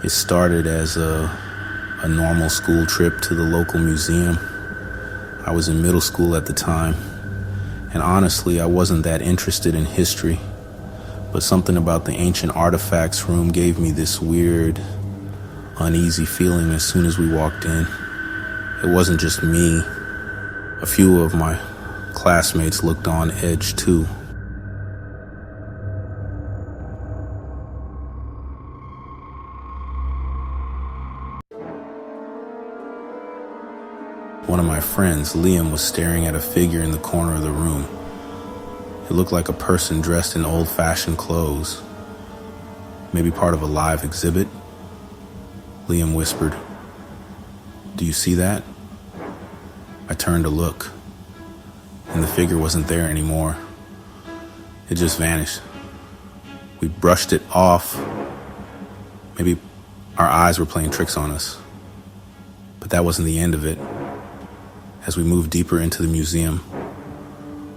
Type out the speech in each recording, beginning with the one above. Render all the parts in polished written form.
It started as a normal school trip to the local museum. I was in middle school at the time, and honestly, I wasn't that interested in history, but something about the ancient artifacts room gave me this weird, uneasy feeling as soon as we walked in. It wasn't just me. A few of my classmates looked on edge too. One of my friends, Liam, was staring at a figure in the corner of the room. It looked like a person dressed in old-fashioned clothes. Maybe part of a live exhibit. Liam whispered, "Do you see that?" I turned to look, and the figure wasn't there anymore. It just vanished. We brushed it off. Maybe our eyes were playing tricks on us. But that wasn't the end of it. As we moved deeper into the museum,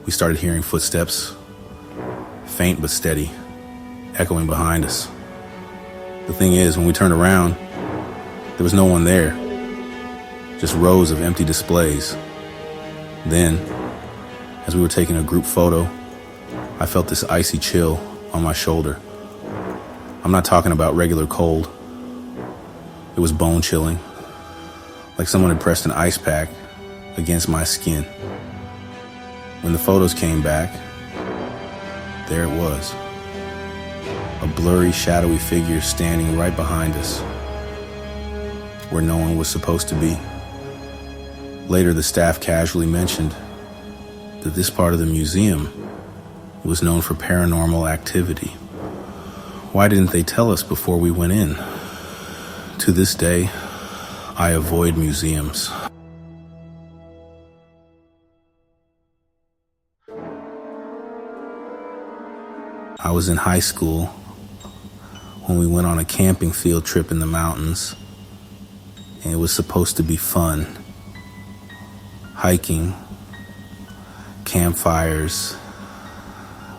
we started hearing footsteps, faint but steady, echoing behind us. The thing is, when we turned around, there was no one there, just rows of empty displays. Then, as we were taking a group photo, I felt this icy chill on my shoulder. I'm not talking about regular cold. It was bone chilling, like someone had pressed an ice pack against my skin. When the photos came back, there it was. A blurry, shadowy figure standing right behind us, where no one was supposed to be. Later, the staff casually mentioned that this part of the museum was known for paranormal activity. Why didn't they tell us before we went in? To this day, I avoid museums. I was in high school when we went on a camping field trip in the mountains, and it was supposed to be fun. Hiking, campfires,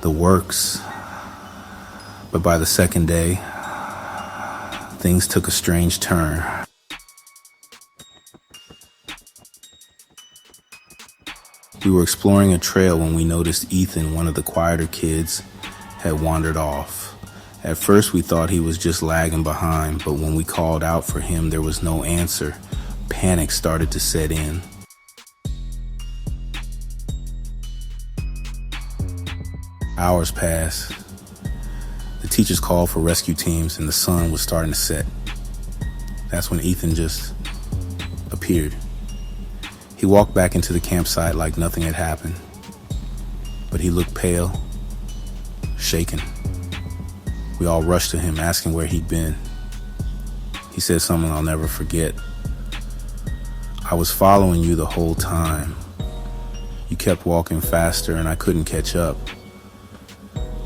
the works. But by the second day, things took a strange turn. We were exploring a trail when we noticed Ethan, one of the quieter kids, had wandered off. At first we thought he was just lagging behind, but when we called out for him, there was no answer. Panic started to set in. Hours passed. The teachers called for rescue teams and the sun was starting to set. That's when Ethan just appeared. He walked back into the campsite like nothing had happened, but he looked pale, shaken. We all rushed to him, asking where he'd been. He said something I'll never forget. "I was following you the whole time. You kept walking faster and I couldn't catch up."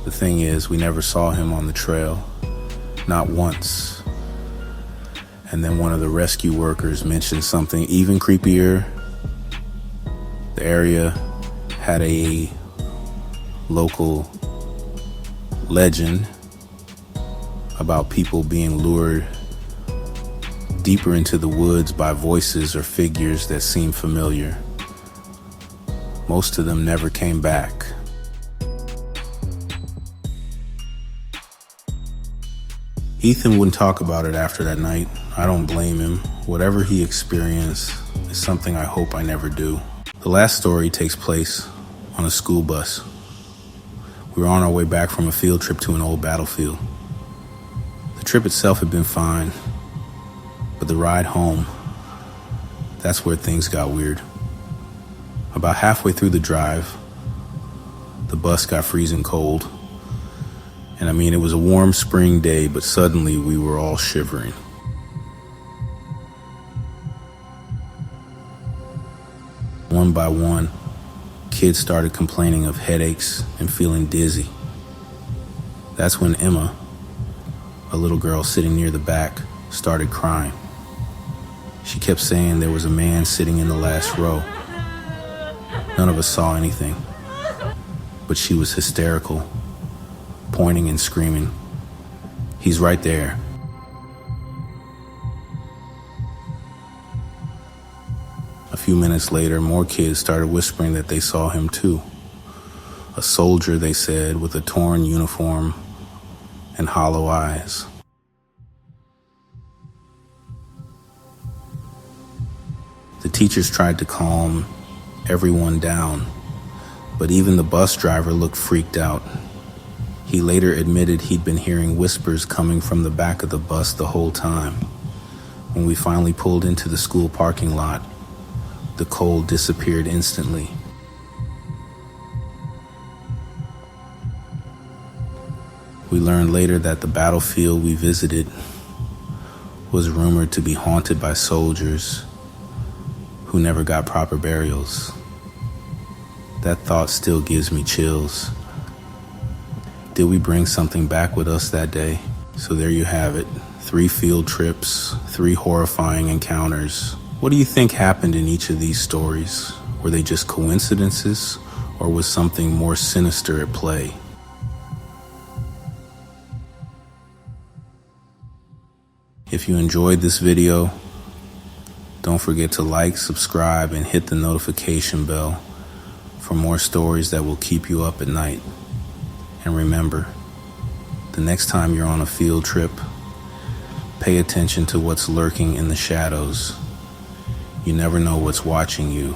The thing is, we never saw him on the trail, not once. And then one of the rescue workers mentioned something even creepier. The area had a local legend about people being lured deeper into the woods by voices or figures that seemed familiar. Most of them never came back. Ethan wouldn't talk about it after that night. I don't blame him. Whatever he experienced is something I hope I never do. The last story takes place on a school bus. We were on our way back from a field trip to an old battlefield. The trip itself had been fine, but the ride home, that's where things got weird. About halfway through the drive, the bus got freezing cold. And I mean, it was a warm spring day, but suddenly we were all shivering. One by one, kids started complaining of headaches and feeling dizzy. That's when Emma, a little girl sitting near the back, started crying. She kept saying there was a man sitting in the last row. None of us saw anything, but she was hysterical, pointing and screaming, "He's right there." A few minutes later, more kids started whispering that they saw him too. A soldier, they said, with a torn uniform and hollow eyes. The teachers tried to calm everyone down, but even the bus driver looked freaked out. He later admitted he'd been hearing whispers coming from the back of the bus the whole time. When we finally pulled into the school parking lot, the cold disappeared instantly. We learned later that the battlefield we visited was rumored to be haunted by soldiers who never got proper burials. That thought still gives me chills. Did we bring something back with us that day? So there you have it. 3 field trips, 3 horrifying encounters. What do you think happened in each of these stories? Were they just coincidences, or was something more sinister at play? If you enjoyed this video, don't forget to like, subscribe, and hit the notification bell for more stories that will keep you up at night. And remember, the next time you're on a field trip, pay attention to what's lurking in the shadows. You never know what's watching you.